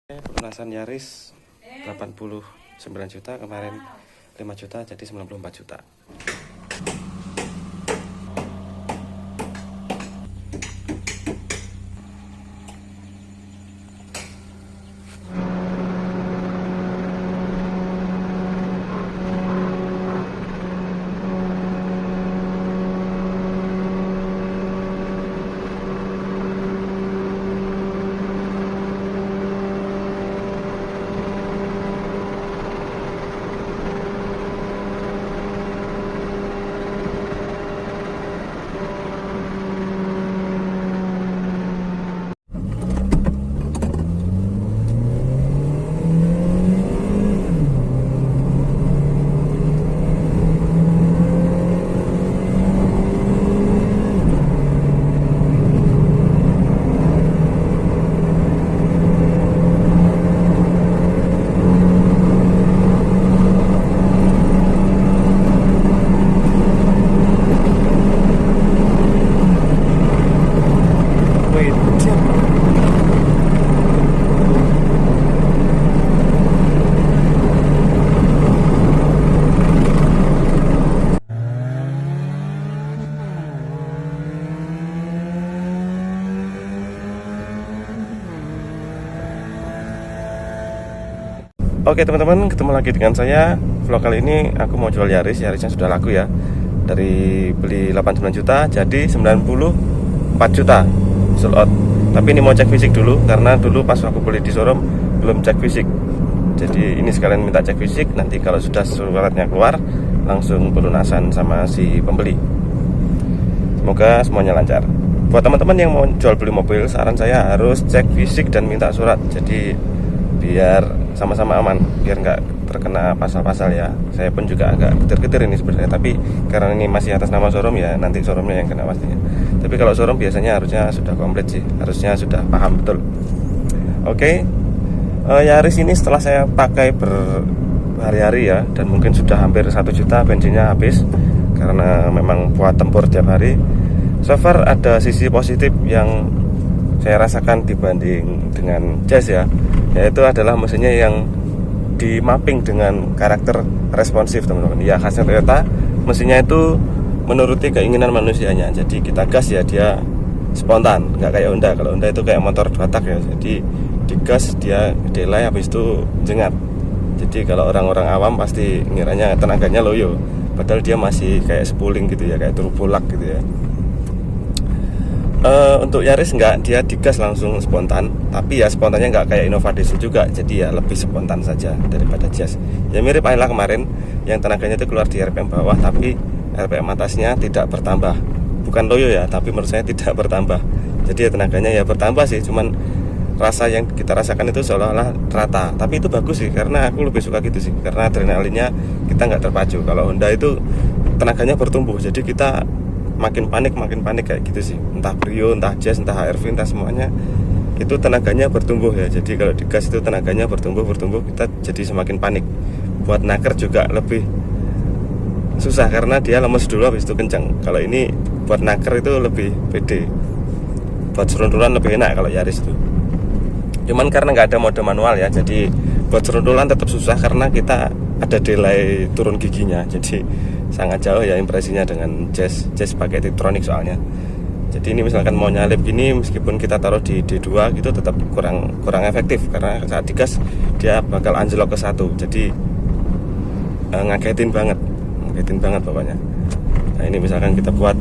Pelunasan Yaris 89 juta, kemarin 5 juta jadi 94 juta. Oke teman-teman, ketemu lagi dengan saya. Vlog kali ini aku mau jual Yarisnya sudah laku ya. Dari beli 89 juta jadi 94 juta sold out. Tapi ini mau cek fisik dulu, karena dulu pas aku beli di showroom belum cek fisik. Jadi ini sekalian minta cek fisik, nanti kalau sudah suratnya keluar langsung pelunasan sama si pembeli. Semoga semuanya lancar. Buat teman-teman yang mau jual beli mobil, saran saya harus cek fisik dan minta surat. Jadi biar sama-sama aman, biar nggak terkena pasal-pasal ya. Saya pun juga agak getir-getir ini sebenarnya, tapi karena ini masih atas nama showroom ya, nanti showroomnya yang kena pastinya. Tapi kalau showroom biasanya harusnya sudah komplit sih, harusnya sudah paham betul. Oke, Yaris ini setelah saya pakai berhari-hari ya, dan mungkin sudah hampir 1 juta bensinnya habis, karena memang buat tempur tiap hari. So far ada sisi positif yang saya rasakan dibanding dengan Jazz ya, yaitu adalah mesinnya yang di mapping dengan karakter responsif teman-teman. Ya khasnya Toyota, mesinnya itu menuruti keinginan manusianya. Jadi kita gas ya dia spontan, nggak kayak Honda. Kalau Honda itu kayak motor 2 tak ya, jadi digas dia delay, habis itu jengat. Jadi kalau orang-orang awam pasti ngiranya tenaganya loyo, padahal dia masih kayak spuling gitu ya, kayak turbo lock gitu ya. Untuk Yaris enggak, dia digas langsung spontan, tapi ya spontannya enggak kayak Innova diesel juga, jadi ya lebih spontan saja daripada Jazz. Ya mirip Ayla kemarin, yang tenaganya itu keluar di RPM bawah, tapi RPM atasnya tidak bertambah. Bukan loyo ya, tapi menurut saya tidak bertambah. Jadi ya tenaganya ya bertambah sih, cuman rasa yang kita rasakan itu seolah-olah rata. Tapi itu bagus sih, karena aku lebih suka gitu sih, karena adrenalinnya kita nggak terpacu. Kalau Honda itu tenaganya bertumbuh, jadi kita makin panik kayak gitu sih. Entah Brio, entah Jazz, entah HR-V, entah semuanya itu tenaganya bertumbuh ya. Jadi kalau digas itu tenaganya bertumbuh, kita jadi semakin panik. Buat naker juga lebih susah karena dia lemes dulu habis itu kencang. Kalau ini buat naker itu lebih pede. Buat seruntulan lebih enak kalau Yaris itu. Cuman karena nggak ada mode manual ya, jadi buat seruntulan tetap susah karena kita ada delay turun giginya. Jadi sangat jauh ya impresinya dengan Jazz pakai Tiptronic soalnya. Jadi ini misalkan mau nyalip gini, meskipun kita taruh di D2 gitu tetap kurang efektif, karena saat digas dia bakal anjlok ke 1. Jadi ngagetin banget pokoknya. Nah ini misalkan kita buat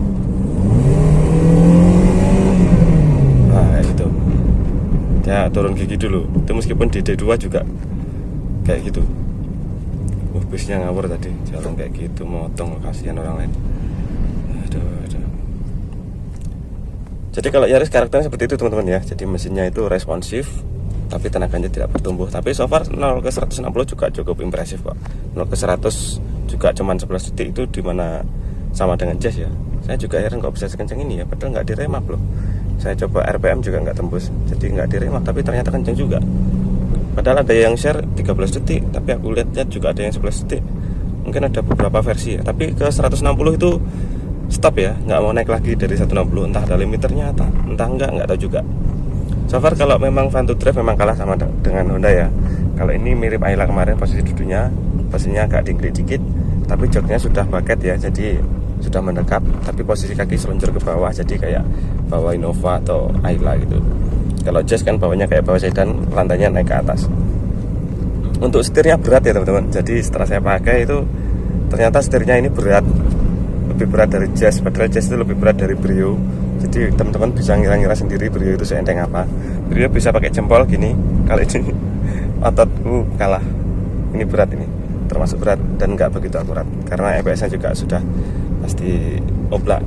kayak gitu, dia turun gigi dulu. Itu meskipun di D2 juga kayak gitu. Bisnya ngawur tadi, jalan kayak gitu, motong, kasihan orang lain. Aduh. Jadi kalau Yaris karakternya seperti itu teman-teman ya. Jadi mesinnya itu responsif, tapi tenaganya tidak bertumbuh. Tapi so far 0 ke 160 juga cukup impresif kok. 0 ke 100 juga cuman 11 detik, itu dimana sama dengan Jazz ya. Saya juga heran kok bisa sekencang ini ya, padahal nggak diremap loh. Saya coba RPM juga nggak tembus, jadi nggak diremap, tapi ternyata kencang juga. Padahal ada yang share 13 detik, tapi aku lihat juga ada yang 11 detik. Mungkin ada beberapa versi ya. Tapi ke 160 itu stop ya, nggak mau naik lagi dari 160. Entah ada limiternya, entah enggak tahu juga. So far kalau memang fun to drive memang kalah sama dengan Honda ya. Kalau ini mirip Ayla kemarin, posisi duduknya posisinya agak tinggi dikit, tapi joknya sudah bucket ya, jadi sudah mendekap, tapi posisi kaki seluncur ke bawah, jadi kayak bawa Innova atau Ayla gitu. Kalau Jazz kan bawahnya kayak bawa sedan, lantainya naik ke atas. Untuk setirnya berat ya teman-teman, jadi setelah saya pakai itu ternyata setirnya ini berat, lebih berat dari Jazz, padahal Jazz itu lebih berat dari Brio. Jadi teman-teman bisa ngira-ngira sendiri Brio itu seenteng apa. Brio bisa pakai jempol gini, kalau ini ototku kalah. Ini berat, ini termasuk berat dan nggak begitu akurat karena EPS nya juga sudah pasti oblak.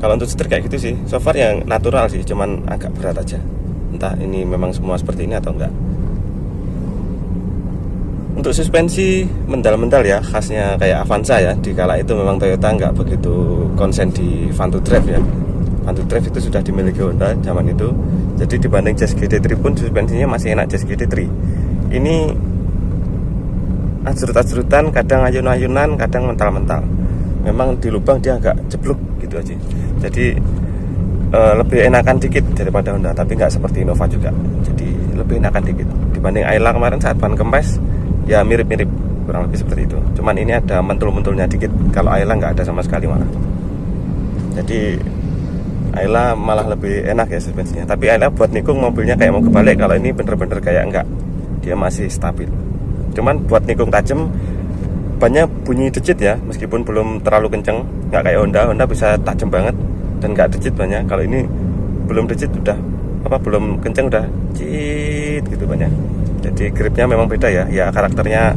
Kalau untuk setir kayak gitu sih, so far yang natural sih, cuman agak berat aja. Entah ini memang semua seperti ini atau enggak. Untuk suspensi mental-mental ya, khasnya kayak Avanza ya. Di kala itu memang Toyota nggak begitu konsen di fun to drive ya. Fun to drive itu sudah dimiliki Honda zaman itu. Jadi dibanding Jazz GT3 pun suspensinya masih enak Jazz GT3. Ini ajrut-ajrutan, kadang ayun-ayunan, kadang mental-mental. Memang di lubang dia agak jeblok gitu aja. Jadi lebih enakan dikit daripada Honda, tapi nggak seperti Innova juga. Jadi lebih enakan dikit dibanding Ayla kemarin saat ban kempes. Ya mirip-mirip, kurang lebih seperti itu. Cuman ini ada mentul-mentulnya dikit. Kalau Ayla nggak ada sama sekali malah. Jadi Ayla malah lebih enak ya suspensinya. Tapi Ayla buat nikung mobilnya kayak mau kebalik. Kalau ini bener-bener kayak enggak, dia masih stabil. Cuman buat nikung tajam, banyak bunyi decit ya, meskipun belum terlalu kenceng. Nggak kayak Honda, Honda bisa tajam banget dan nggak decit banyak. Kalau ini belum decit udah belum kenceng udah cit gitu banyak. Jadi gripnya memang beda ya. Ya karakternya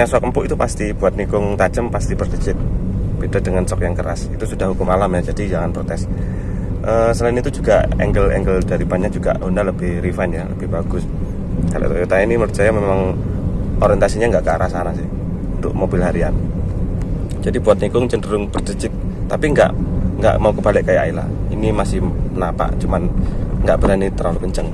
shock empuk itu pasti buat nikung tajam pasti berdecit. Beda dengan shock yang keras. Itu sudah hukum alam ya. Jadi jangan protes. Selain itu juga angle dari bannya juga Honda lebih refine ya, lebih bagus. Kalau Toyota ini menurut saya memang orientasinya nggak ke arah sana sih untuk mobil harian. Jadi buat nikung cenderung berdecit, tapi nggak mau kebalik kayak Ayla. Ini masih menapak, cuman nggak berani terlalu kenceng.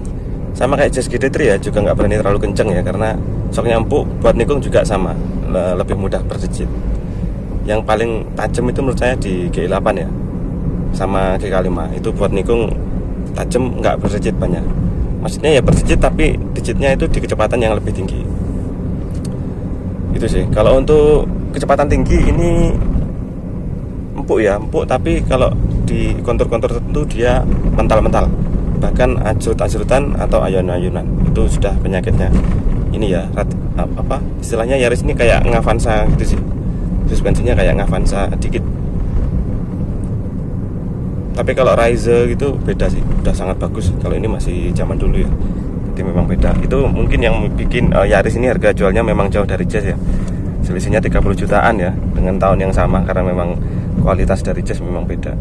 Sama kayak Jazz GT3 ya, juga nggak berani terlalu kenceng ya, karena shocknya empuk. Buat nikung juga sama, lebih mudah berdecit. Yang paling tajam itu menurut saya di GI8 ya, sama GK5. Itu buat nikung tajam, nggak berdecit banyak. Maksudnya ya berdecit, tapi decitnya itu di kecepatan yang lebih tinggi. Itu sih. Kalau untuk kecepatan tinggi ini empuk ya, empuk, tapi kalau di kontur-kontur tertentu dia mental-mental. Bahkan ajrut-ajrutan atau ayun-ayunan itu sudah penyakitnya. Ini ya istilahnya Yaris ini kayak Avanza gitu sih, suspensinya kayak Avanza dikit. Tapi kalau Rise gitu beda sih, udah sangat bagus. Kalau ini masih zaman dulu ya, jadi memang beda. Itu mungkin yang bikin Yaris ini harga jualnya memang jauh dari Jazz ya. Selisihnya 30 jutaan ya dengan tahun yang sama, karena memang kualitas dari Jazz memang beda.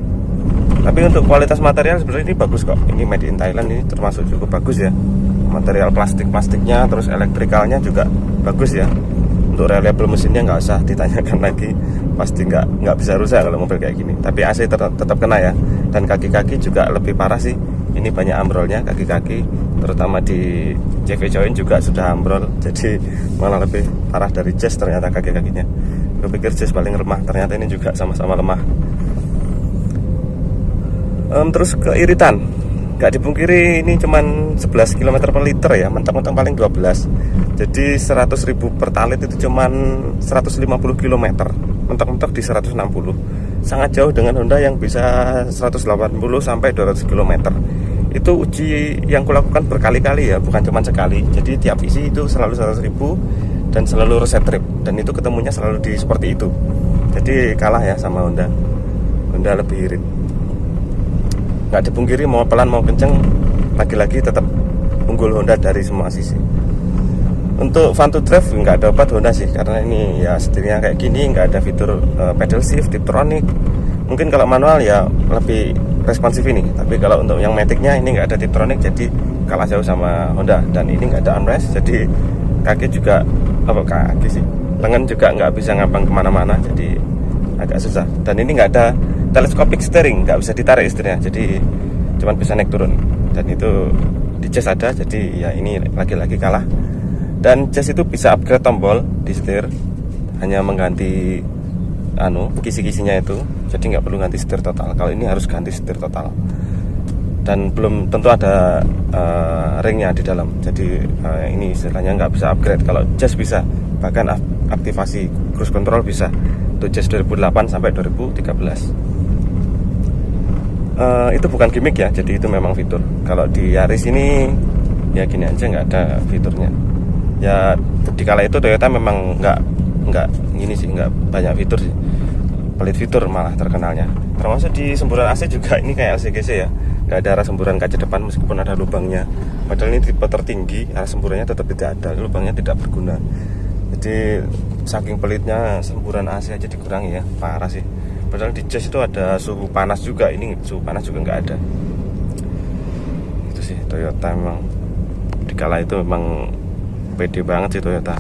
Tapi untuk kualitas material sebenarnya ini bagus kok. Ini made in Thailand, ini termasuk cukup bagus ya. Material plastiknya, terus elektrikalnya juga bagus ya. Untuk reliable mesinnya nggak usah ditanyakan lagi, pasti nggak bisa rusak kalau mobil kayak gini. Tapi AC tetap kena ya. Dan kaki-kaki juga lebih parah sih. Ini banyak ambrolnya kaki-kaki, terutama di CV joint juga sudah ambrol. Jadi malah lebih parah dari Jazz ternyata kaki-kakinya. Gue pikir Jazz paling lemah, ternyata ini juga sama-sama lemah. Terus keiritan, nggak dipungkiri ini cuman 11 km per liter ya, mentok-mentok paling 12. Jadi 100.000 pertalit itu cuman 150 km, mentok-mentok di 160. Sangat jauh dengan Honda yang bisa 180 sampai 200 km. Itu uji yang kulakukan berkali-kali ya, bukan cuma sekali. Jadi tiap isi itu selalu 100.000 dan selalu reset trip, dan itu ketemunya selalu di seperti itu. Jadi kalah ya sama Honda. Honda lebih irit. Nggak dipungkiri mau pelan mau kenceng, lagi-lagi tetap unggul Honda dari semua sisi. Untuk fun to drive nggak ada obat Honda sih, karena ini ya setirnya kayak gini, nggak ada fitur pedal shift, Tiptronic. Mungkin kalau manual ya lebih responsif ini, tapi kalau untuk yang Matic-nya ini nggak ada Tiptronic, jadi kalah jauh sama Honda. Dan ini nggak ada armrest, jadi kaki juga lengan juga nggak bisa ngambang kemana-mana, jadi agak susah. Dan ini nggak ada telescopic steering, nggak bisa ditarik setirnya, jadi cuman bisa naik turun. Dan itu di Jazz ada, jadi ya ini lagi-lagi kalah. Dan Jazz itu bisa upgrade tombol di setir, hanya mengganti kisi-kisinya itu, jadi nggak perlu ganti setir total. Kalau ini harus ganti setir total. dan belum tentu ada ringnya di dalam. Jadi ini istilahnya nggak bisa upgrade. Kalau Jazz bisa, bahkan aktivasi cruise control bisa. Itu Jazz 2008 sampai 2013. Itu bukan gimmick ya, jadi itu memang fitur. Kalau di Yaris ini ya gini aja, nggak ada fiturnya. Ya di kala itu Toyota memang nggak gini sih, nggak banyak fitur sih, pelit fitur malah terkenalnya. Termasuk di semburan AC juga ini kayak LCGC ya, nggak ada arah semburan kaca depan meskipun ada lubangnya. Padahal ini tipe tertinggi, arah semburannya tetap tidak ada, lubangnya tidak berguna. Jadi saking pelitnya semburan AC aja dikurangi ya, parah sih. Padahal di Jazz itu ada suhu panas juga, ini suhu panas juga nggak ada. Itu sih Toyota memang di kala itu memang pede banget sih Toyota.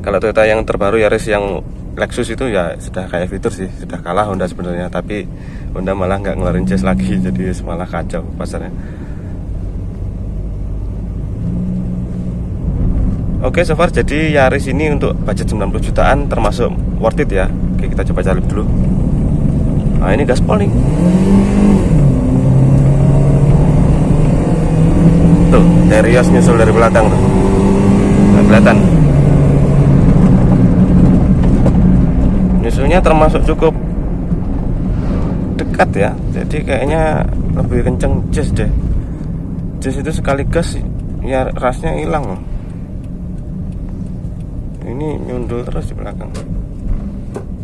Kalau Toyota yang terbaru Yaris yang Lexus itu ya sudah kayak fitur sih, sudah kalah Honda sebenarnya, tapi Honda malah nggak ngeluarin Jazz lagi, jadi malah kacau pasarnya. Oke, so far jadi Yaris ini untuk budget 90 jutaan termasuk worth it ya. Oke, kita coba cari dulu. Nah, ini gaspol nih. Tuh, Terios nyusul dari belakang tuh. Nggak kelihatan. Nyusulnya termasuk cukup dekat ya. Jadi kayaknya lebih kenceng Jazz deh. Jazz itu sekali gas ya rasnya hilang loh. Ini nyundul terus di belakang.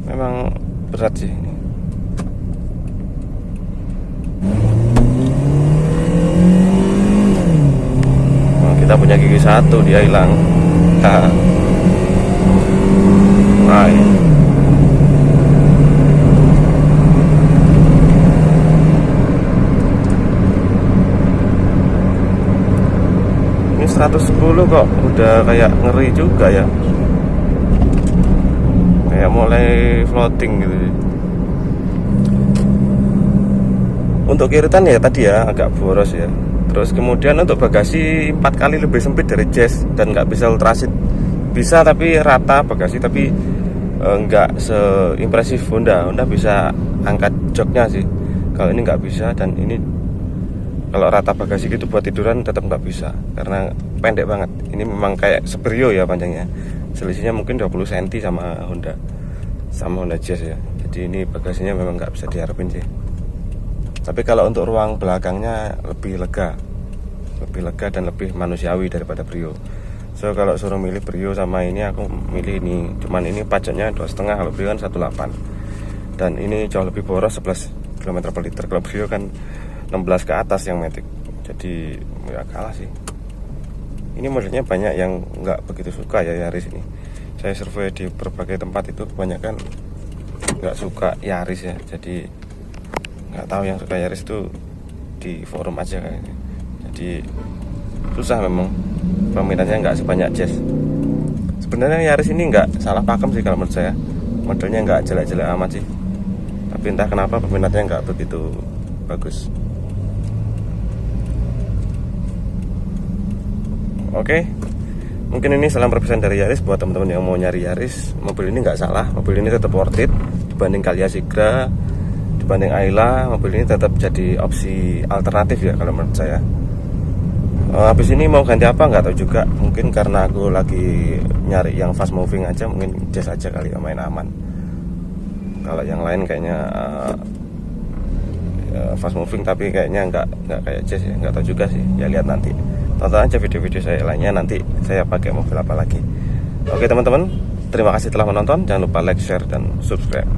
Memang berat sih ini. Nah, kita punya gigi satu, dia hilang. Nah, ini 110 kok udah kayak ngeri juga ya, kayak mulai floating gitu. Untuk kiritan ya tadi ya agak boros ya. Terus kemudian untuk bagasi 4 kali lebih sempit dari Jazz dan nggak bisa ultraseat. Bisa tapi rata bagasi, tapi nggak seimpresif Honda. Honda bisa angkat joknya sih, kalau ini nggak bisa. Dan ini kalau rata bagasi gitu buat tiduran tetap nggak bisa karena pendek banget. Ini memang kayak Superio ya panjangnya, selisihnya mungkin 20 cm sama Honda Jazz ya. Jadi ini bagasinya memang nggak bisa diharapin sih. Tapi kalau untuk ruang belakangnya lebih lega dan lebih manusiawi daripada Brio. So kalau suruh milih Brio sama ini, aku milih ini. Cuman ini pajaknya 2,5, kalau Brio kan 1,8. Dan ini jauh lebih boros, 11 km per liter. Kalau Brio kan 16 ke atas yang Matic. Jadi ya kalah sih. Ini modelnya banyak yang nggak begitu suka ya Yaris ini. Saya survei di berbagai tempat itu kebanyakan nggak suka Yaris ya. Jadi nggak tahu yang suka Yaris itu di forum aja kayaknya. Jadi susah memang, peminatnya nggak sebanyak Jazz. Sebenarnya Yaris ini nggak salah pakem sih kalau menurut saya. Modelnya nggak jelek-jelek amat sih, tapi entah kenapa peminatnya nggak begitu bagus. Oke, mungkin ini salam perpisahan dari Yaris buat teman-teman yang mau nyari Yaris. Mobil ini nggak salah, mobil ini tetap worth it dibanding Calya Sigra, dibanding Ayla. Mobil ini tetap jadi opsi alternatif ya kalau menurut saya. Habis ini mau ganti apa nggak tahu juga. Mungkin karena aku lagi nyari yang fast moving aja, mungkin Jazz aja kali ya, main aman. Kalau yang lain kayaknya fast moving tapi kayaknya nggak kayak Jazz ya, nggak tahu juga sih. Ya lihat nanti. Tonton aja video-video saya lainnya, nanti saya pakai mobil apa lagi. Oke teman-teman, terima kasih telah menonton. Jangan lupa like, share, dan subscribe.